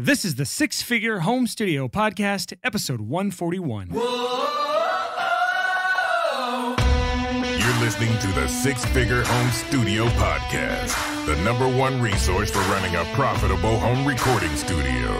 This is the Six Figure Home Studio Podcast, episode 141. You're listening to the Six Figure Home Studio Podcast, the #1 resource for running a profitable home recording studio.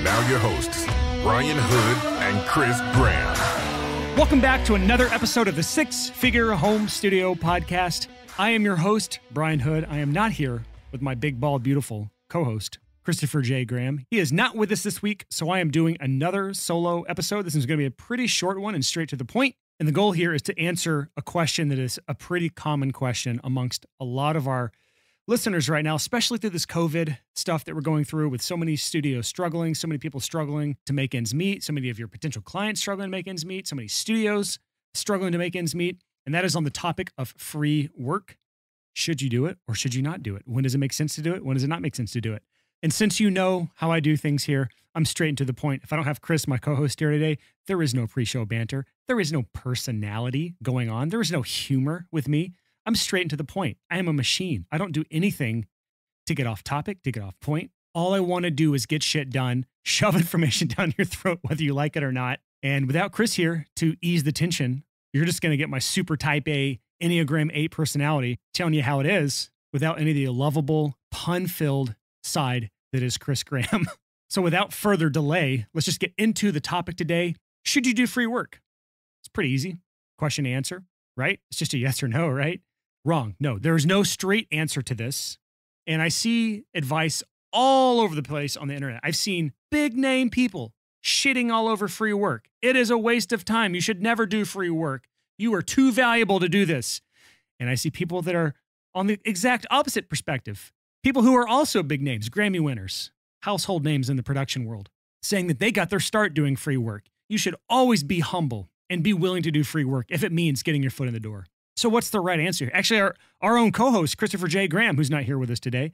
Now your hosts, Brian Hood and Chris Graham. Welcome back to another episode of the Six Figure Home Studio Podcast. I am your host, Brian Hood. I am not here with my big, bald, beautiful co-host, Christopher J. Graham. He is not with us this week, so I am doing another solo episode. This is going to be a pretty short one and straight to the point. And the goal here is to answer a question that is a pretty common question amongst a lot of our listeners right now, especially through this COVID stuff that we're going through with so many studios struggling, so many people struggling to make ends meet, so many of your potential clients struggling to make ends meet, so many studios struggling to make ends meet. And that is on the topic of free work. Should you do it or should you not do it? When does it make sense to do it? When does it not make sense to do it? And since you know how I do things here, I'm straight and to the point. If I don't have Chris, my co-host here today, there is no pre-show banter. There is no personality going on. There is no humor with me. I'm straight and to the point. I am a machine. I don't do anything to get off topic, to get off point. All I want to do is get shit done, shove information down your throat, whether you like it or not. And without Chris here to ease the tension, you're just going to get my super type A Enneagram 8 personality telling you how it is without any of the lovable, pun-filled side that is Chris Graham. So without further delay, let's just get into the topic today. Should you do free work? It's pretty easy. Question to answer, right? It's just a yes or no, right? Wrong. No, there's no straight answer to this. And I see advice all over the place on the internet. I've seen big name people shitting all over free work. It is a waste of time. You should never do free work. You are too valuable to do this. And I see people that are on the exact opposite perspective. People who are also big names, Grammy winners, household names in the production world, saying that they got their start doing free work. You should always be humble and be willing to do free work if it means getting your foot in the door. So what's the right answer? Actually, our own co-host, Christopher J. Graham, who's not here with us today.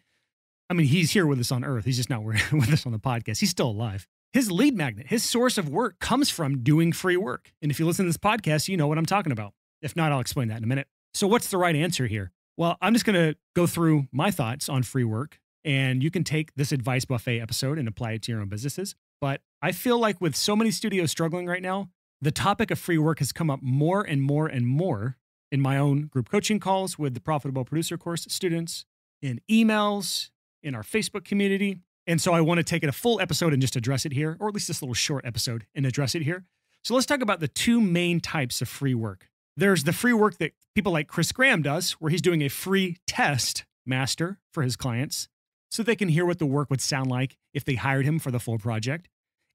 I mean, he's here with us on Earth. He's just not with us on the podcast. He's still alive. His lead magnet, his source of work comes from doing free work. And if you listen to this podcast, you know what I'm talking about. If not, I'll explain that in a minute. So what's the right answer here? Well, I'm just going to go through my thoughts on free work, and you can take this advice buffet episode and apply it to your own businesses. But I feel like with so many studios struggling right now, the topic of free work has come up more and more and more in my own group coaching calls with the Profitable Producer Course students, in emails, in our Facebook community. And so I want to take it a full episode and just address it here, or at least this little short episode and address it here. So let's talk about the two main types of free work. There's the free work that people like Chris Graham does, where he's doing a free test master for his clients so they can hear what the work would sound like if they hired him for the full project.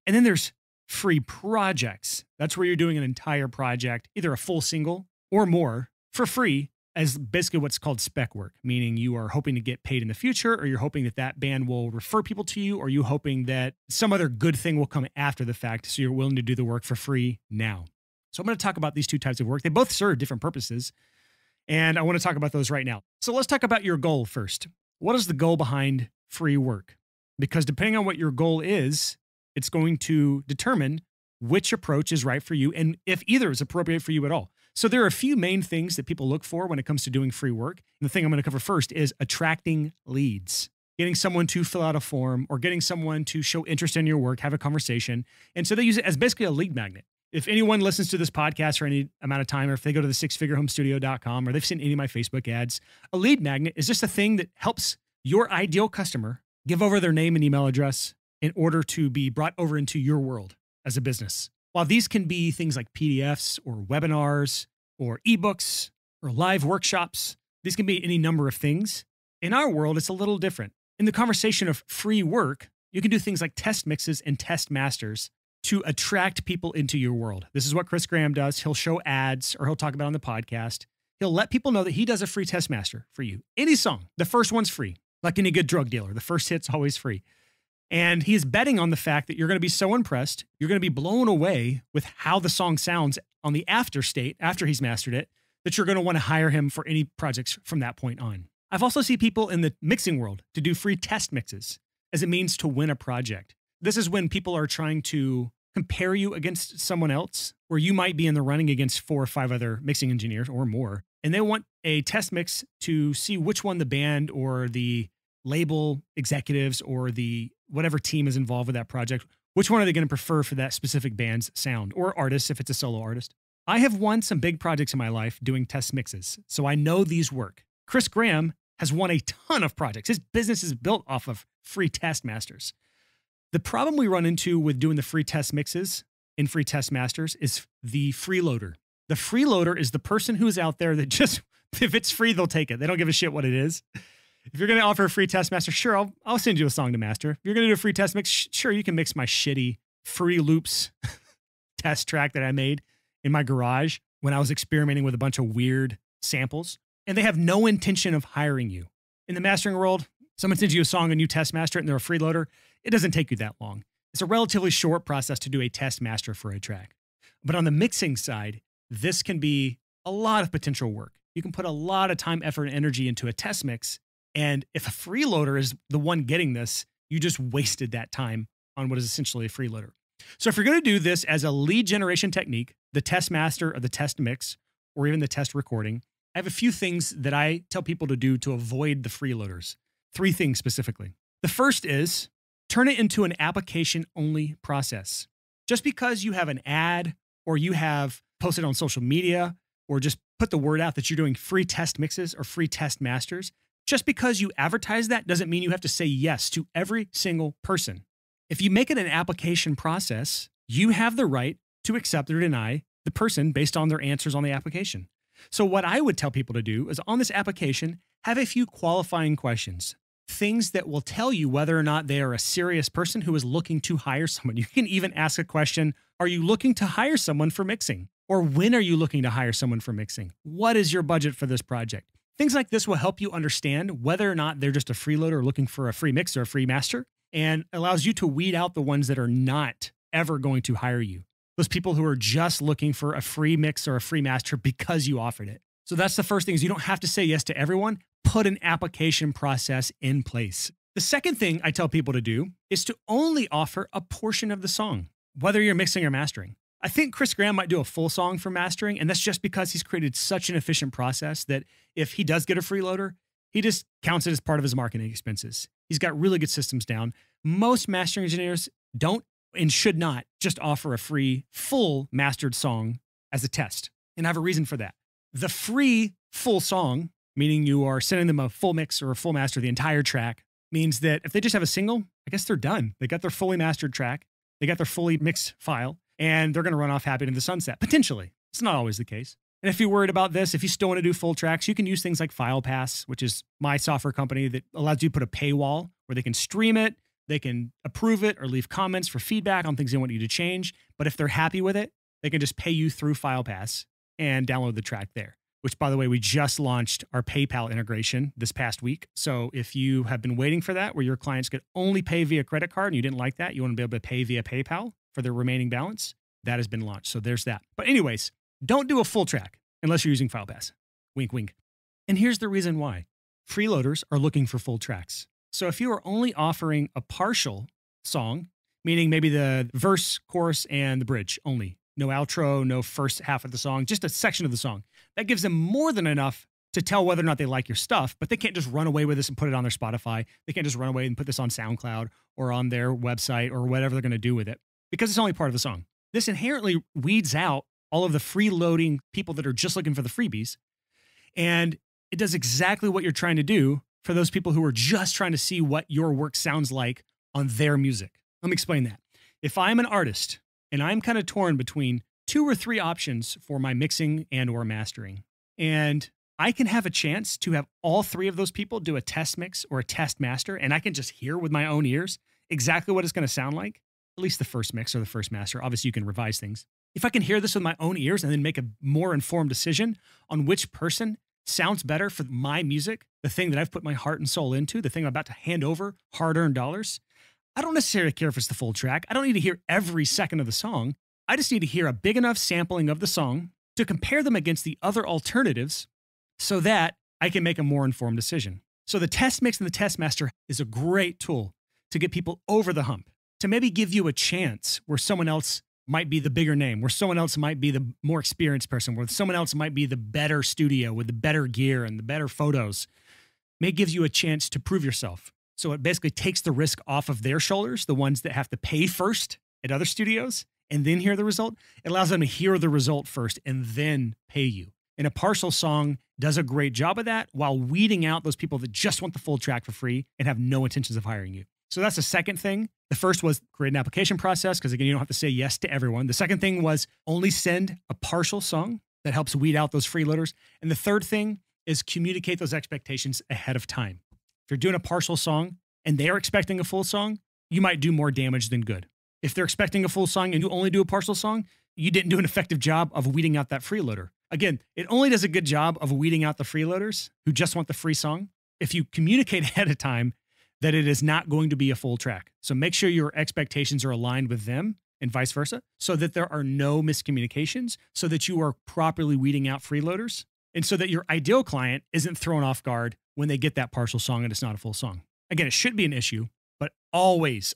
And then there's free projects. That's where you're doing an entire project, either a full single or more, for free, as basically what's called spec work, meaning you are hoping to get paid in the future, or you're hoping that that band will refer people to you, or you're hoping that some other good thing will come after the fact, so you're willing to do the work for free now. So I'm going to talk about these two types of work. They both serve different purposes, and I want to talk about those right now. So let's talk about your goal first. What is the goal behind free work? Because depending on what your goal is, it's going to determine which approach is right for you and if either is appropriate for you at all. So there are a few main things that people look for when it comes to doing free work. And the thing I'm going to cover first is attracting leads, getting someone to fill out a form or getting someone to show interest in your work, have a conversation. And so they use it as basically a lead magnet. If anyone listens to this podcast for any amount of time, or if they go to the sixfigurehomestudio.com or they've seen any of my Facebook ads, a lead magnet is just a thing that helps your ideal customer give over their name and email address in order to be brought over into your world as a business. While these can be things like PDFs or webinars or ebooks or live workshops, these can be any number of things. In our world, it's a little different. In the conversation of free work, you can do things like test mixes and test masters to attract people into your world. This is what Chris Graham does. He'll show ads, or he'll talk about it on the podcast. He'll let people know that he does a free test master for you. Any song, the first one's free. Like any good drug dealer, the first hit's always free. And he's betting on the fact that you're going to be so impressed, you're going to be blown away with how the song sounds on the after state, after he's mastered it, that you're going to want to hire him for any projects from that point on. I've also seen people in the mixing world to do free test mixes as it means to win a project. This is when people are trying to compare you against someone else, where you might be in the running against 4 or 5 other mixing engineers or more, and they want a test mix to see which one the band or the label executives or the whatever team is involved with that project, which one are they going to prefer for that specific band's sound or artist if it's a solo artist? I have won some big projects in my life doing test mixes, so I know these work. Chris Graham has won a ton of projects. His business is built off of free test masters. The problem we run into with doing the free test mixes in free test masters is the freeloader. The freeloader is the person who's out there that just, if it's free, they'll take it. They don't give a shit what it is. If you're going to offer a free test master, sure, I'll send you a song to master. If you're going to do a free test mix, sure, you can mix my shitty free loops test track that I made in my garage when I was experimenting with a bunch of weird samples. And they have no intention of hiring you. In the mastering world, someone sends you a song and you test master it and they're a freeloader. It doesn't take you that long. It's a relatively short process to do a test master for a track. But on the mixing side, this can be a lot of potential work. You can put a lot of time, effort, and energy into a test mix. And if a freeloader is the one getting this, you just wasted that time on what is essentially a freeloader. So if you're going to do this as a lead generation technique, the test master or the test mix, or even the test recording, I have a few things that I tell people to do to avoid the freeloaders. 3 things specifically. The first is turn it into an application-only process. Just because you have an ad or you have posted on social media or just put the word out that you're doing free test mixes or free test masters, just because you advertise that doesn't mean you have to say yes to every single person. If you make it an application process, you have the right to accept or deny the person based on their answers on the application. So what I would tell people to do is on this application, have a few qualifying questions, things that will tell you whether or not they are a serious person who is looking to hire someone. You can even ask a question, are you looking to hire someone for mixing? Or when are you looking to hire someone for mixing? What is your budget for this project? Things like this will help you understand whether or not they're just a freeloader looking for a free mix or a free master, and allows you to weed out the ones that are not ever going to hire you. Those people who are just looking for a free mix or a free master because you offered it. So that's the first thing, is you don't have to say yes to everyone. Put an application process in place. The second thing I tell people to do is to only offer a portion of the song, whether you're mixing or mastering. I think Chris Graham might do a full song for mastering, and that's just because he's created such an efficient process that if he does get a freeloader, he just counts it as part of his marketing expenses. He's got really good systems down. Most mastering engineers don't and should not just offer a free, full mastered song as a test. And I have a reason for that. The free full song, meaning you are sending them a full mix or a full master of the entire track, means that if they just have a single, I guess they're done. They got their fully mastered track, they got their fully mixed file, and they're going to run off happy into the sunset. Potentially. It's not always the case. And if you're worried about this, if you still want to do full tracks, you can use things like FilePass, which is my software company that allows you to put a paywall where they can stream it, they can approve it or leave comments for feedback on things they want you to change. But if they're happy with it, they can just pay you through FilePass and download the track there. Which, by the way, we just launched our PayPal integration this past week. So if you have been waiting for that, where your clients could only pay via credit card and you didn't like that, you want to be able to pay via PayPal for their remaining balance, that has been launched. So there's that. But anyways, don't do a full track unless you're using FilePass. Wink, wink. And here's the reason why. Freeloaders are looking for full tracks. So if you are only offering a partial song, meaning maybe the verse, chorus, and the bridge only, no outro, no first half of the song, just a section of the song, that gives them more than enough to tell whether or not they like your stuff, but they can't just run away with this and put it on their Spotify. They can't just run away and put this on SoundCloud or on their website or whatever they're going to do with it, because it's only part of the song. This inherently weeds out all of the freeloading people that are just looking for the freebies. And it does exactly what you're trying to do for those people who are just trying to see what your work sounds like on their music. Let me explain that. If I'm an artist and I'm kind of torn between 2 or 3 options for my mixing and or mastering, and I can have a chance to have all 3 of those people do a test mix or a test master, and I can just hear with my own ears exactly what it's going to sound like, at least the first mix or the first master. Obviously, you can revise things. If I can hear this with my own ears and then make a more informed decision on which person sounds better for my music, the thing that I've put my heart and soul into, the thing I'm about to hand over hard-earned dollars, I don't necessarily care if it's the full track. I don't need to hear every second of the song. I just need to hear a big enough sampling of the song to compare them against the other alternatives so that I can make a more informed decision. So the test mix and the test master is a great tool to get people over the hump, to maybe give you a chance where someone else might be the bigger name, where someone else might be the more experienced person, where someone else might be the better studio with the better gear and the better photos. May give you a chance to prove yourself. So it basically takes the risk off of their shoulders, the ones that have to pay first at other studios and then hear the result. It allows them to hear the result first and then pay you. And a partial song does a great job of that while weeding out those people that just want the full track for free and have no intentions of hiring you. So that's the second thing. The first was create an application process, because again, you don't have to say yes to everyone. The second thing was only send a partial song. That helps weed out those freeloaders. And the third thing is communicate those expectations ahead of time. If you're doing a partial song and they're expecting a full song, you might do more damage than good. If they're expecting a full song and you only do a partial song, you didn't do an effective job of weeding out that freeloader. Again, it only does a good job of weeding out the freeloaders who just want the free song if you communicate ahead of time that it is not going to be a full track. So make sure your expectations are aligned with them and vice versa, so that there are no miscommunications, so that you are properly weeding out freeloaders, and so that your ideal client isn't thrown off guard when they get that partial song and it's not a full song. Again, it should be an issue, but always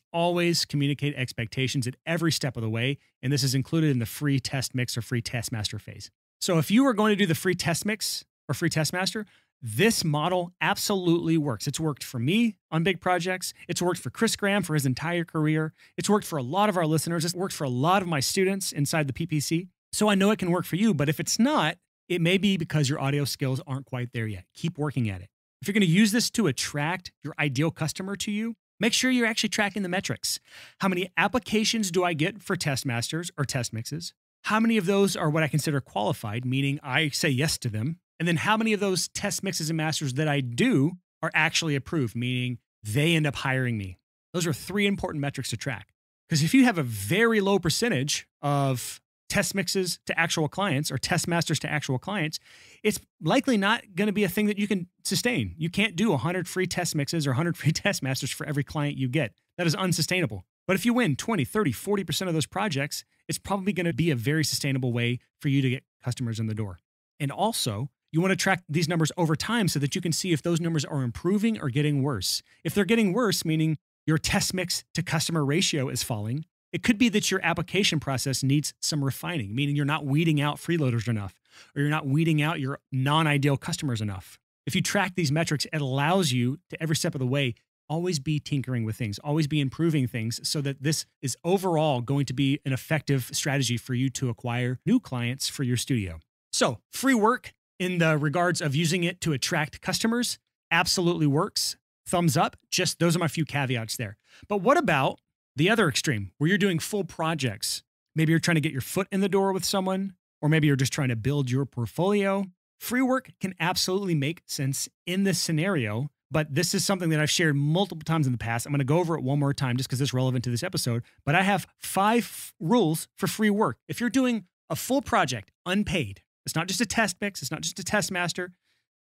communicate expectations at every step of the way, and this is included in the free test mix or free test master phase. So if you are going to do the free test mix or free test master, this model absolutely works. It's worked for me on big projects. It's worked for Chris Graham for his entire career. It's worked for a lot of our listeners. It's worked for a lot of my students inside the PPC. So I know it can work for you, but if it's not, it may be because your audio skills aren't quite there yet. Keep working at it. If you're going to use this to attract your ideal customer to you, make sure you're actually tracking the metrics. How many applications do I get for test masters or test mixes? How many of those are what I consider qualified, meaning I say yes to them? And then how many of those test mixes and masters that I do are actually approved, meaning they end up hiring me? Those are three important metrics to track. Because if you have a very low percentage of test mixes to actual clients or test masters to actual clients, it's likely not going to be a thing that you can sustain. You can't do 100 free test mixes or 100 free test masters for every client you get. That is unsustainable. But if you win 20, 30, 40% of those projects, it's probably going to be a very sustainable way for you to get customers in the door. And also, you want to track these numbers over time so that you can see if those numbers are improving or getting worse. If they're getting worse, meaning your test mix to customer ratio is falling, it could be that your application process needs some refining, meaning you're not weeding out freeloaders enough, or you're not weeding out your non-ideal customers enough. If you track these metrics, it allows you to, every step of the way, always be tinkering with things, always be improving things, so that this is overall going to be an effective strategy for you to acquire new clients for your studio. So free work in the regards of using it to attract customers absolutely works. Thumbs up. Just those are my few caveats there. But what about the other extreme where you're doing full projects? Maybe you're trying to get your foot in the door with someone, or maybe you're just trying to build your portfolio. Free work can absolutely make sense in this scenario, but this is something that I've shared multiple times in the past. I'm going to go over it one more time just because it's relevant to this episode, but I have 5 rules for free work. If you're doing a full project unpaid, it's not just a test mix, it's not just a test master,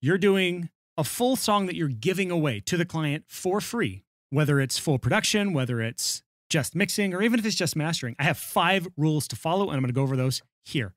you're doing a full song that you're giving away to the client for free, whether it's full production, whether it's just mixing, or even if it's just mastering. I have 5 rules to follow, and I'm going to go over those here.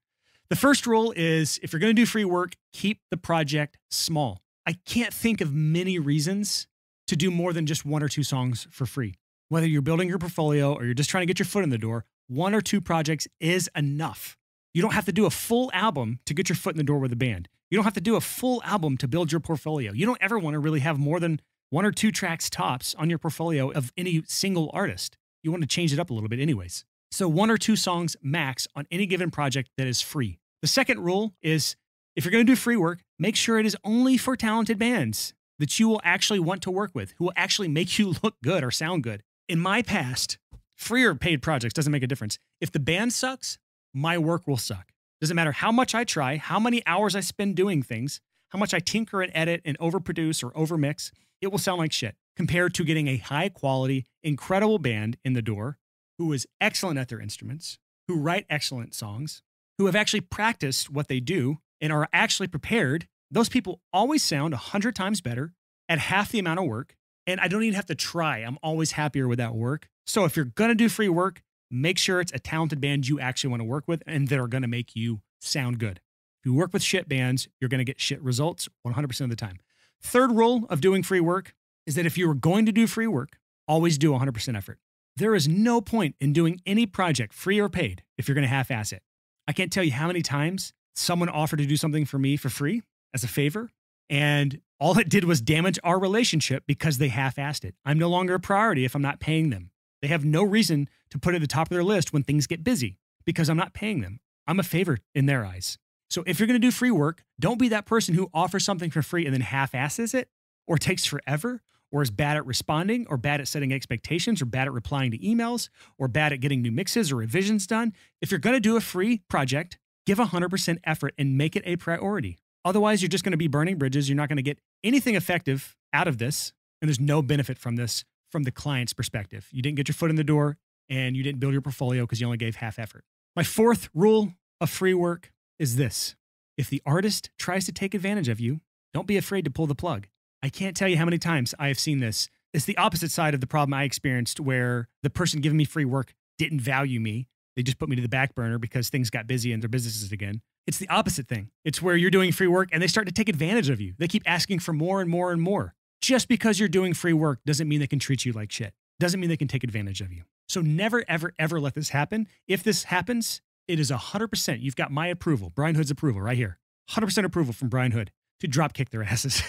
The first rule is, if you're going to do free work, keep the project small. I can't think of many reasons to do more than just 1 or 2 songs for free. Whether you're building your portfolio or you're just trying to get your foot in the door, 1 or 2 projects is enough. You don't have to do a full album to get your foot in the door with a band. You don't have to do a full album to build your portfolio. You don't ever want to really have more than 1 or 2 tracks tops on your portfolio of any single artist. You want to change it up a little bit anyways. So 1 or 2 songs max on any given project that is free. The second rule is, if you're going to do free work, make sure it is only for talented bands that you will actually want to work with, who will actually make you look good or sound good. In my past, free or paid projects doesn't make a difference. If the band sucks, my work will suck. Doesn't matter how much I try, how many hours I spend doing things, how much I tinker and edit and overproduce or overmix, it will sound like shit compared to getting a high quality, incredible band in the door who is excellent at their instruments, who write excellent songs, who have actually practiced what they do and are actually prepared. Those people always sound 100 times better at half the amount of work, and I don't even have to try. I'm always happier with that work. So if you're going to do free work, make sure it's a talented band you actually want to work with and that are going to make you sound good. If you work with shit bands, you're going to get shit results 100% of the time. Third rule of doing free work is that if you are going to do free work, always do 100% effort. There is no point in doing any project, free or paid, if you're going to half-ass it. I can't tell you how many times someone offered to do something for me for free as a favor, and All it did was damage our relationship because they half-assed it. I'm no longer a priority if I'm not paying them. They have no reason to put it at the top of their list when things get busy because I'm not paying them. I'm a favor in their eyes. So if you're going to do free work, don't be that person who offers something for free and then half-asses it or takes forever or is bad at responding or bad at setting expectations or bad at replying to emails or bad at getting new mixes or revisions done. If you're going to do a free project, give 100% effort and make it a priority. Otherwise, you're just going to be burning bridges. You're not going to get anything effective out of this. And there's no benefit from this from the client's perspective. You didn't get your foot in the door and you didn't build your portfolio because you only gave half effort. My fourth rule of free work is this. If the artist tries to take advantage of you, don't be afraid to pull the plug. I can't tell you how many times I have seen this. It's the opposite side of the problem I experienced where the person giving me free work didn't value me. They just put me to the back burner because things got busy in their businesses again. It's the opposite thing. It's where you're doing free work and they start to take advantage of you. They keep asking for more and more and more. Just because you're doing free work doesn't mean they can treat you like shit. Doesn't mean they can take advantage of you. So never, ever, ever let this happen. If this happens, it is 100%. You've got my approval, Brian Hood's approval right here. 100% approval from Brian Hood to drop kick their asses.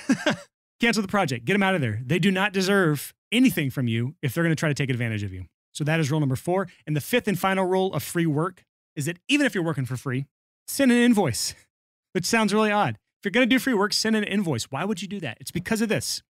Cancel the project. Get them out of there. They do not deserve anything from you if they're going to try to take advantage of you. So that is rule number 4. And the fifth and final rule of free work is that even if you're working for free, send an invoice, which sounds really odd. If you're going to do free work, send an invoice. Why would you do that? It's because of this.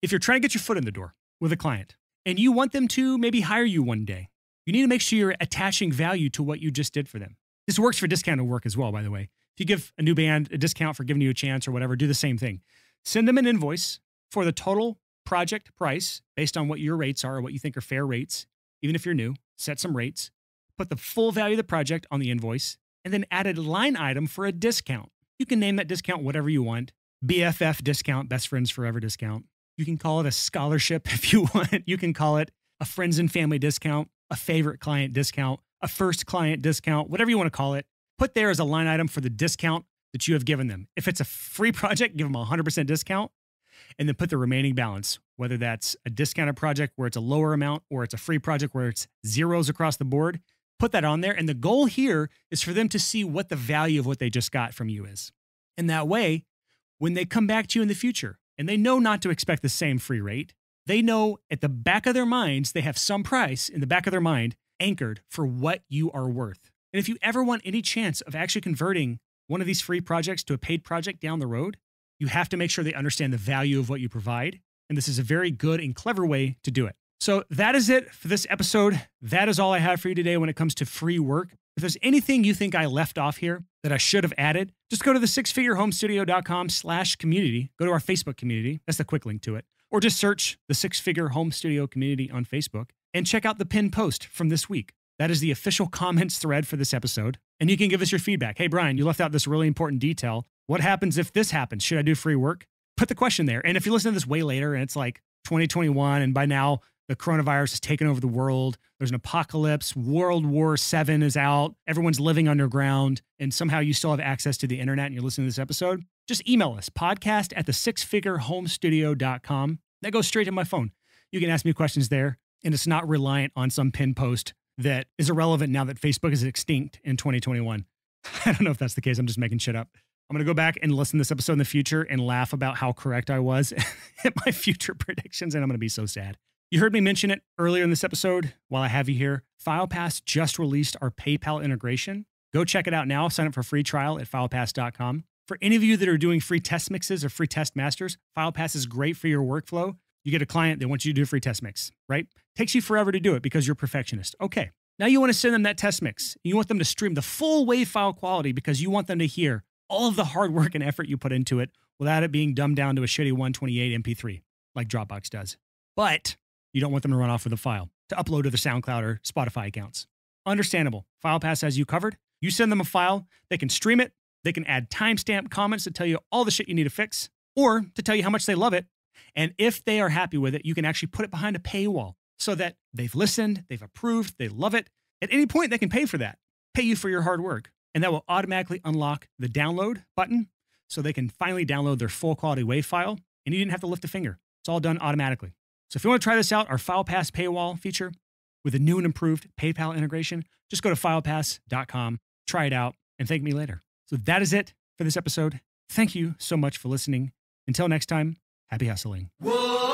If you're trying to get your foot in the door with a client and you want them to maybe hire you one day, you need to make sure you're attaching value to what you just did for them. This works for discounted work as well, by the way. If you give a new band a discount for giving you a chance or whatever, do the same thing. Send them an invoice for the total project price based on what your rates are or what you think are fair rates. Even if you're new, set some rates, put the full value of the project on the invoice, and then add a line item for a discount. You can name that discount whatever you want. BFF discount, best friends forever discount. You can call it a scholarship if you want. You can call it a friends and family discount, a favorite client discount, a first client discount, whatever you want to call it. Put there as a line item for the discount that you have given them. If it's a free project, give them a 100% discount and then put the remaining balance, whether that's a discounted project where it's a lower amount or it's a free project where it's zeros across the board. Put that on there. And the goal here is for them to see what the value of what they just got from you is. And that way, when they come back to you in the future and they know not to expect the same free rate, they know at the back of their minds, they have some price in the back of their mind anchored for what you are worth. And if you ever want any chance of actually converting one of these free projects to a paid project down the road, you have to make sure they understand the value of what you provide. And this is a very good and clever way to do it. So that is it for this episode. That is all I have for you today when it comes to free work. If there's anything you think I left off here that I should have added, just go to the sixfigurehomestudio.com/community. Go to our Facebook community. That's the quick link to it. Or just search the Six Figure Home Studio community on Facebook and check out the pinned post from this week. That is the official comments thread for this episode. And you can give us your feedback. Hey, Brian, you left out this really important detail. What happens if this happens? Should I do free work? Put the question there. And if you listen to this way later and it's like 2021 and by now the coronavirus has taken over the world, there's an apocalypse, World War VII is out, everyone's living underground, and somehow you still have access to the internet and you're listening to this episode, just email us, podcast@thesixfigurehomestudio.com. That goes straight to my phone. You can ask me questions there, and it's not reliant on some pinned post that is irrelevant now that Facebook is extinct in 2021. I don't know if that's the case. I'm just making shit up. I'm going to go back and listen to this episode in the future and laugh about how correct I was at my future predictions, and I'm going to be so sad. You heard me mention it earlier in this episode. While I have you here, FilePass just released our PayPal integration. Go check it out now. Sign up for a free trial at filepass.com. For any of you that are doing free test mixes or free test masters, FilePass is great for your workflow. You get a client, they want you to do a free test mix, right? Takes you forever to do it because you're a perfectionist. Okay, now you want to send them that test mix. You want them to stream the full WAV file quality because you want them to hear all of the hard work and effort you put into it without it being dumbed down to a shitty 128 MP3 like Dropbox does. But you don't want them to run off with a file to upload to their SoundCloud or Spotify accounts. Understandable. FilePass has you covered. You send them a file, they can stream it, they can add timestamp comments to tell you all the shit you need to fix or to tell you how much they love it. And if they are happy with it, you can actually put it behind a paywall so that they've listened, they've approved, they love it. At any point, they can pay for that, pay you for your hard work. And that will automatically unlock the download button so they can finally download their full quality WAV file. And you didn't have to lift a finger. It's all done automatically. So if you want to try this out, our FilePass paywall feature with a new and improved PayPal integration, just go to filepass.com, try it out, and thank me later. So that is it for this episode. Thank you so much for listening. Until next time, happy hustling. Whoa.